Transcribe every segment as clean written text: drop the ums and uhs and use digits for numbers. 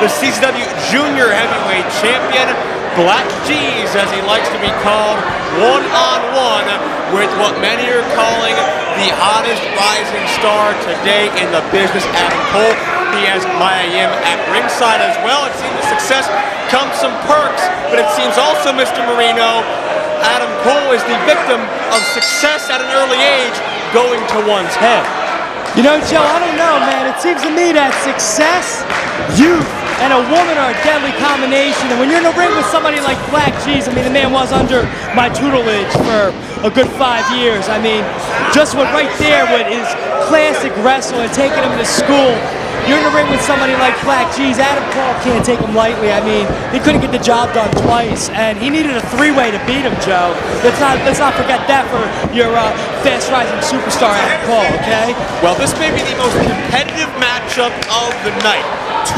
the CCW Junior Heavyweight Champion, BlkJeez, as he likes to be called, one-on-one with what many are calling the hottest rising star today in the business, Adam Cole. He has Maya Yim at ringside as well. It seems with success comes some perks, but it seems also, Mr. Marino, Adam Cole is the victim of success at an early age going to one's head. You know, Joe, I don't know, man. It seems to me that success, youth, and a woman are a deadly combination. And when you're in the ring with somebody like BlkJeez, I mean, the man was under my tutelage for a good 5 years. I mean, just what right there with his classic wrestling, taking him to school. You're in the ring with somebody like BlkJeez. Adam Cole can't take him lightly. I mean, he couldn't get the job done twice, and he needed a three-way to beat him, Joe. Let's not forget that for your fast-rising superstar, Adam Cole, okay? Well, this may be the most competitive matchup of the night.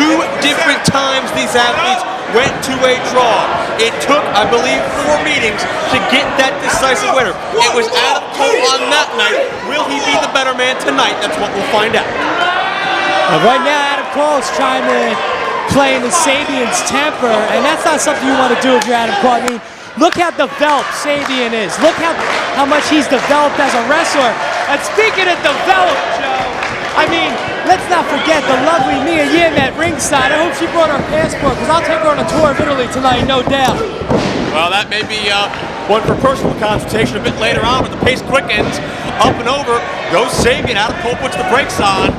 2 different times these athletes went to a draw. It took, I believe, 4 meetings to get that decisive winner. It was Adam Cole on that night. Will he be the better man tonight? That's what we'll find out. Right now, Adam Cole is trying to play in the Sabian's temper, and that's not something you want to do if you're Adam Cole. I mean, look how developed Sabian is. Look how much he's developed as a wrestler. And speaking of developed, Joe, I mean, let's not forget the lovely Mia Yim at ringside. I hope she brought her passport, because I'll take her on a tour of Italy tonight, no doubt. Well, that may be one for personal consultation a bit later on, but the pace quickens. Up and over goes Sabian. Adam Cole puts the brakes on.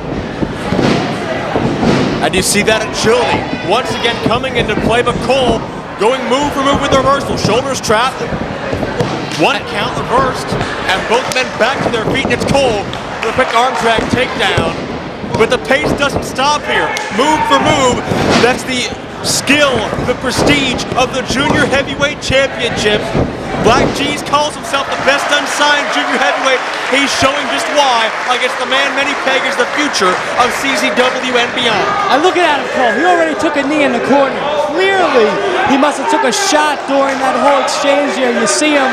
And you see that agility once again coming into play, but Cole going move for move with the reversal. Shoulders trapped. 1 count reversed. And both men back to their feet, and it's Cole with a quick arm drag takedown. But the pace doesn't stop here. Move for move. That's the skill, the prestige of the Junior Heavyweight Championship. BlkJeez calls himself the best unsigned junior heavyweight. He's showing just why against the man many peg is the future of CZW and beyond. And look at Adam Cole. He already took a knee in the corner. Clearly, he must have took a shot during that whole exchange there. You see him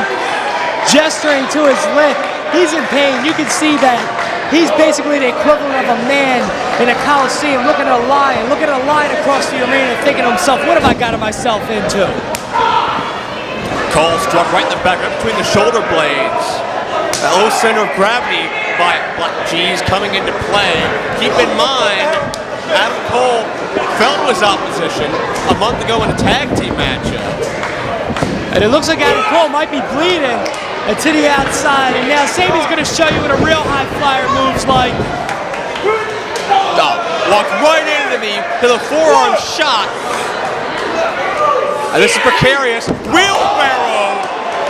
gesturing to his lip. He's in pain. You can see that he's basically the equivalent of a man in a coliseum looking at a lion across the arena thinking to himself, what have I gotten myself into? Cole struck right in the back, right between the shoulder blades. That low center of gravity by BlkJeez coming into play. Keep in mind, Adam Cole fell to his opposition a month ago in a tag team matchup. And it looks like Adam Cole might be bleeding to the outside. And now Sabian's going to show you what a real high flyer moves like. Walked right into the forearm shot. And this is precarious. Wheelbarrow!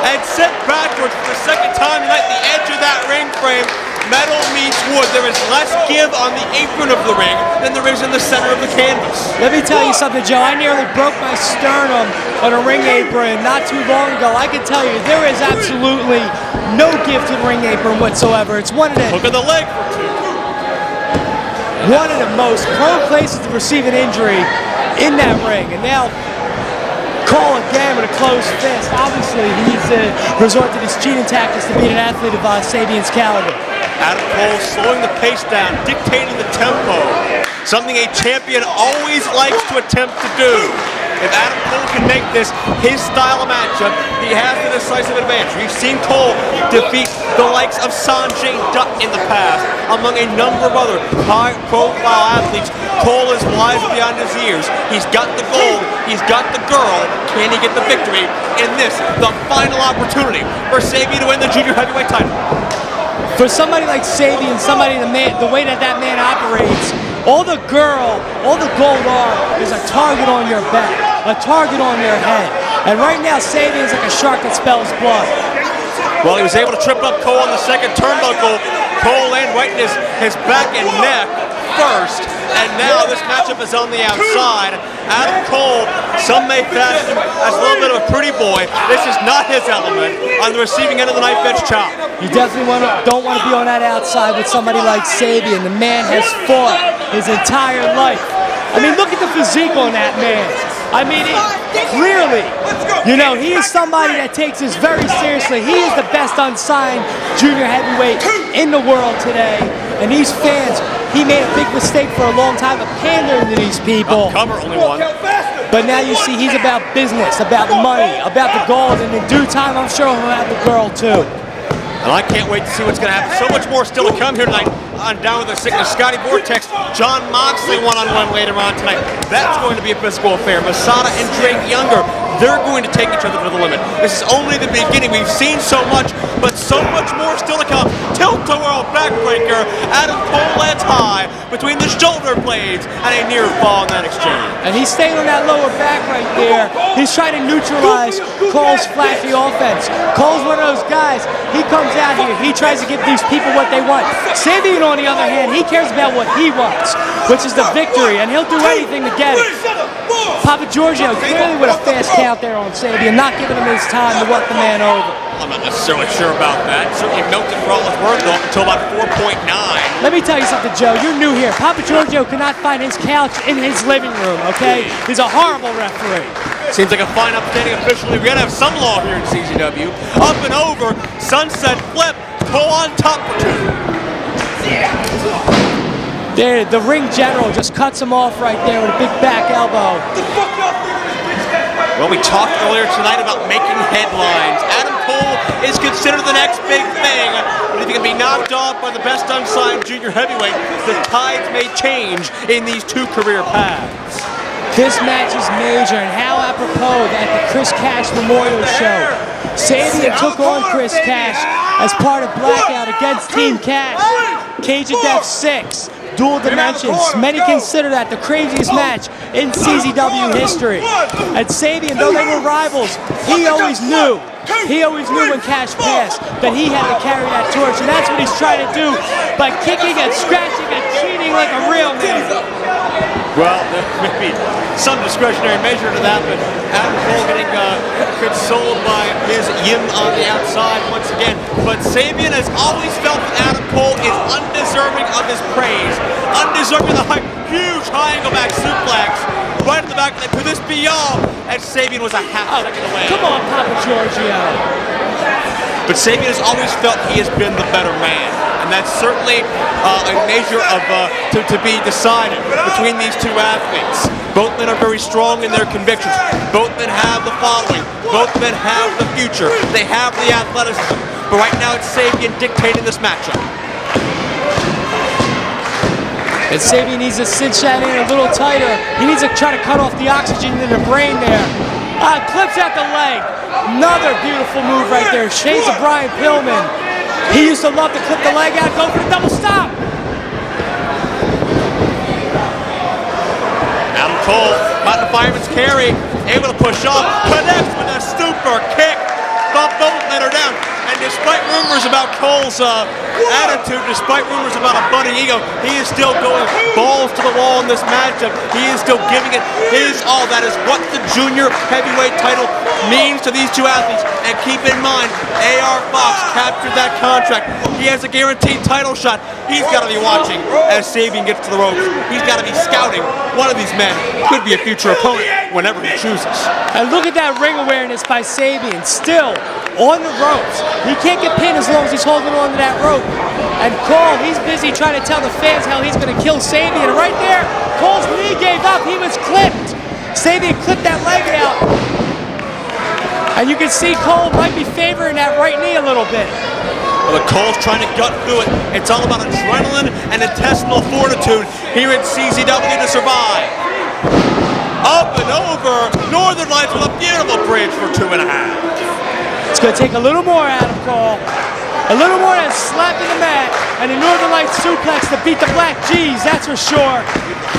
And sent backwards for the second time tonight. The edge of that ring frame. Metal meets wood. There is less give on the apron of the ring than there is in the center of the canvas. Let me tell you something, Joe. I nearly broke my sternum on a ring apron not too long ago. I can tell you, there is absolutely no give to the ring apron whatsoever. It's one of the... Hook of the leg for 2. One of the most prone places to receive an injury in that ring. And now, Cole again with a closed fist. Obviously, he needs to resort to these cheating tactics to beat an athlete of Sabian's caliber. Adam Cole slowing the pace down, dictating the tempo. Something a champion always likes to attempt to do. If Adam Cole can make this his style of matchup, he has the decisive advantage. We've seen Cole defeat the likes of Sanjay Dutt in the past, among a number of other high-profile athletes. Cole is wise beyond his years. He's got the gold, he's got the girl. Can he get the victory in this, the final opportunity for Sabian to win the junior heavyweight title? For somebody like Sabian, the way that man operates, all the gold is a target on your back, a target on your head. And right now, Sabian's like a shark that smells blood. Well, he was able to trip up Cole on the second turnbuckle. Cole landed right in his back and neck first. And now this matchup is on the outside. Adam Cole, some may fashion him as a little bit of a pretty boy. This is not his element on the receiving end of the knife edge chop. You definitely don't want to be on that outside with somebody like Sabian. The man has fought his entire life. I mean, look at the physique on that man. I mean, clearly, you know, he is somebody that takes this very seriously. He is the best unsigned junior heavyweight in the world today. And these fans, he made a big mistake for a long time of pandering to these people. Cover, only one. But now you see he's about business, about money, about the gold, and in due time, I'm sure he'll have the girl too. And I can't wait to see what's going to happen. So much more still to come here tonight on Down with the Sickness. Scotty Vortex, John Moxley one-on-one later on tonight. That's going to be a physical affair. Masada and Drake Younger, they're going to take each other to the limit. This is only the beginning. We've seen so much, but so much more still to come. Tilt-a-whirl backbreaker. Adam Cole lands high between the shoulder blades and a near fall in that exchange. And he's staying on that lower back right there. He's trying to neutralize Cole's flashy offense. Cole's one of those guys, he comes out here, he tries to give these people what they want. Sabian, on the other hand, he cares about what he wants, which is the victory, and he'll do anything to get it. Papa Giorgio clearly with a fast count there on Sabian, not giving him his time to work the man over. I'm not necessarily sure about that. Certainly milked it for all it's worth though, until about 4.9. Let me tell you something, Joe. You're new here. Papa Giorgio could not find his couch in his living room, okay? He's a horrible referee. Seems like a fine upstanding official. We're going to have some law here in CZW. Up and over, sunset flip, Cole on top for two. There, the ring general just cuts him off right there with a big back elbow. Well, we talked earlier tonight about making headlines. Adam Cole is considered the next big thing. But if he can be knocked off by the best unsigned junior heavyweight, the tides may change in these two career paths. This match is major, and how apropos that the Chris Cash Memorial Show. Sabian took on Chris Cash as part of Blackout against Team Cash. Cage of Death 6. Dual Dimensions. Many consider that the craziest match in CZW history. And Sabian, though they were rivals, he always knew when Cash passed that he had to carry that torch. And that's what he's trying to do by kicking and scratching and cheating like a real man. Well, there may be some discretionary measure to that, but Adam Cole getting consoled by Ms. Yim on the outside once again. But Sabian has always felt that Adam Cole is undeserving of his praise, undeserving of the huge high angle back suplex right in the back. Could this be all? And Sabian was a half second away. Come on, Papa Giorgio. But Sabian has always felt he has been the better man. And that's certainly a measure of to be decided between these two athletes. Both men are very strong in their convictions. Both men have the following. Both men have the future. They have the athleticism. But right now it's Sabian dictating this matchup. And Sabian needs to cinch that in a little tighter. He needs to try to cut off the oxygen in the brain there. Clips out the leg. Another beautiful move right there. Shades of Brian Pillman. He used to love to clip the leg out, go for the double stop. Adam Cole, caught the fireman's carry, able to push off, connects with a super kick. Both let her down. And despite rumors about Cole's attitude, despite rumors about a budding ego, he is still going balls to the wall in this matchup. He is still giving it his all. That is what the junior heavyweight title means to these two athletes. And keep in mind, AR Fox captured that contract. He has a guaranteed title shot. He's got to be watching as Sabian gets to the ropes. He's got to be scouting. One of these men could be a future opponent whenever he chooses. And look at that ring awareness by Sabian. Still on the ropes. He can't get pinned as long as he's holding on to that rope. And Cole, he's busy trying to tell the fans how he's going to kill Sabian. Right there, Cole's knee gave up. He was clipped. Sabian clipped that leg out. And you can see Cole might be favoring that right knee a little bit. Well, Cole's trying to gut through it. It's all about adrenaline and intestinal fortitude here in CZW to survive. Up and over, Northern Lights with a beautiful bridge for 2.5. It's going to take a little more out of Cole. A little more than slap in the mat. And a Northern Lights suplex to beat the BlkJeez, that's for sure.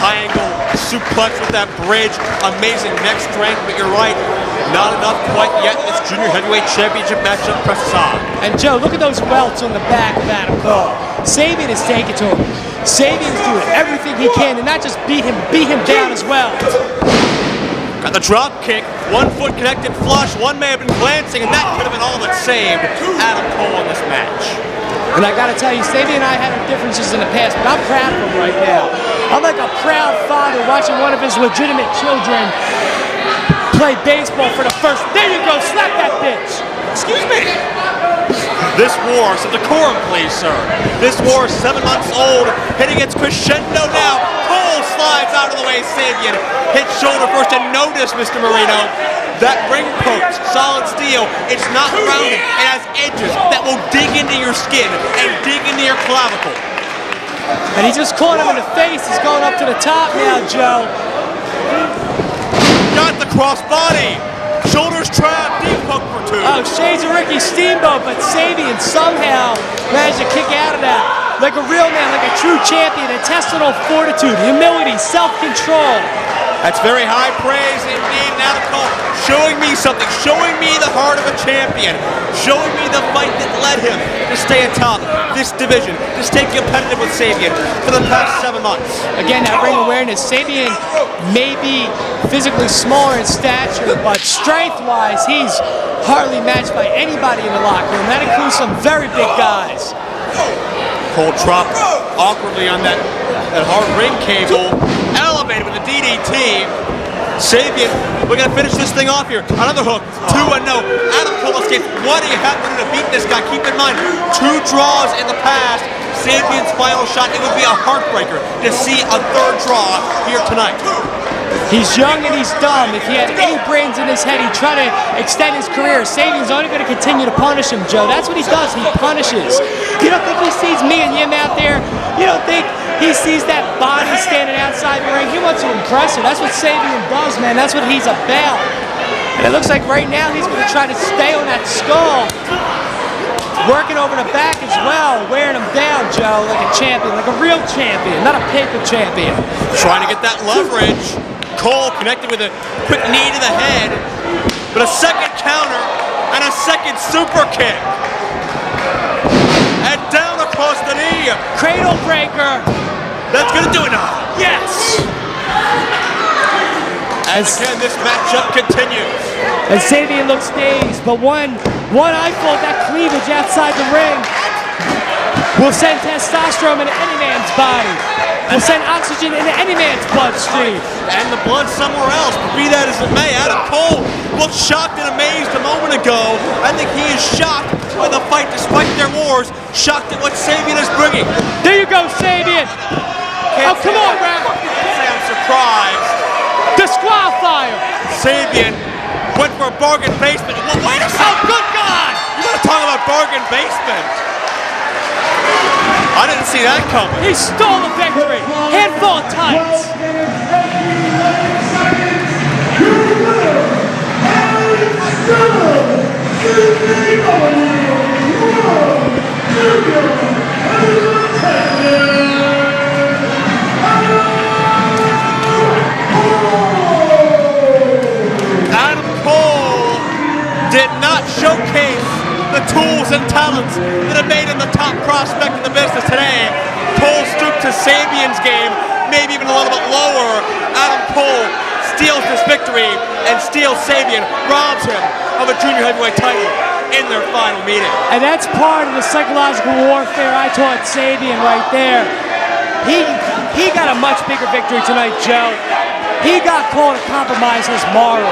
High angle suplex with that bridge. Amazing neck strength, but you're right. Not enough quite yet. This junior heavyweight championship matchup presses on. And Joe, look at those welts on the back of Adam Cole. Sabian is taking to him. Sabian is doing everything he can to not just beat him down as well. Got the drop kick, 1 foot connected flush, one may have been glancing, and that could have been all that saved Adam Cole in this match. And I gotta tell you, Sabian and I had our differences in the past, but I'm proud of him right now. I'm like a proud father watching one of his legitimate children play baseball for the first. There you go, slap that bitch. Excuse me. This war, some decorum please, sir. This war is 7 months old, hitting its crescendo now. Cole slides out of the way, Sabian hits shoulder first, and notice, Mr. Marino, that ring post, solid steel, it's not rounded. It has edges that will dig into your skin and dig into your clavicle. And he just caught him in the face. He's going up to the top now, Joe. Got the crossbody. Shoulders trapped, deep hook for two. Oh, shades of Ricky Steamboat, but Sabian somehow managed to kick out of that. Like a real man, like a true champion, intestinal fortitude, humility, self-control. That's very high praise indeed. Now Cole showing me something, showing me the heart of a champion, showing me the fight that led him to stay atop this division, to stay competitive with Sabian for the past 7 months. Again, that ring awareness. Sabian may be physically smaller in stature, but strength-wise, he's hardly matched by anybody in the locker room. That includes some very big guys. Cole dropped awkwardly on that hard ring cable, elevated with a DDT. Sabian, we're going to finish this thing off here. Another hook, 2-0. Adam Cole escapes. What do you have to do to beat this guy? Keep in mind, 2 draws in the past. Sabian's final shot, it would be a heartbreaker to see a 3rd draw here tonight. He's young and he's dumb. If he had any brains in his head, he'd try to extend his career. Sabian's only going to continue to punish him, Joe. That's what he does. He punishes. You don't think he sees me and Yim out there? You don't think he sees that body standing outside the ring? He wants to impress her. That's what Sabian does, man. That's what he's about. And it looks like right now he's going to try to stay on that skull. Working over the back as well, wearing him down, Joe, like a champion, like a real champion, not a paper champion. Trying to get that leverage. Cole connected with a quick knee to the head, but a second counter and a second super kick. And down across the knee. Cradle breaker. That's gonna do it now. Yes. And again, this matchup continues. And Sabian looks dazed, but one eyeful of that cleavage outside the ring will send testosterone into any man's body. Will send oxygen into any man's bloodstream. And the blood somewhere else. But be that as it may, Adam Cole looked shocked and amazed a moment ago. I think he is shocked by the fight despite their wars. Shocked at what Sabian is bringing. There you go, Sabian. Oh, come on, Rap. Can't say I'm surprised. Disqualifier. Sabian went for a bargain basement. Well, wait a second. Oh, good God. You gotta talk about bargain basement. I didn't see that coming. He stole the victory. Handful of tights. Adam Cole did not showcase the tools and talents that have made him the top prospect in the business today. Cole stooped to Sabian's game, maybe even a little bit lower. Adam Cole steals this victory and steals Sabian, robs him of a junior heavyweight title in their final meeting. And that's part of the psychological warfare I taught Sabian right there. He got a much bigger victory tonight, Joe. He got Cole to compromise his morals.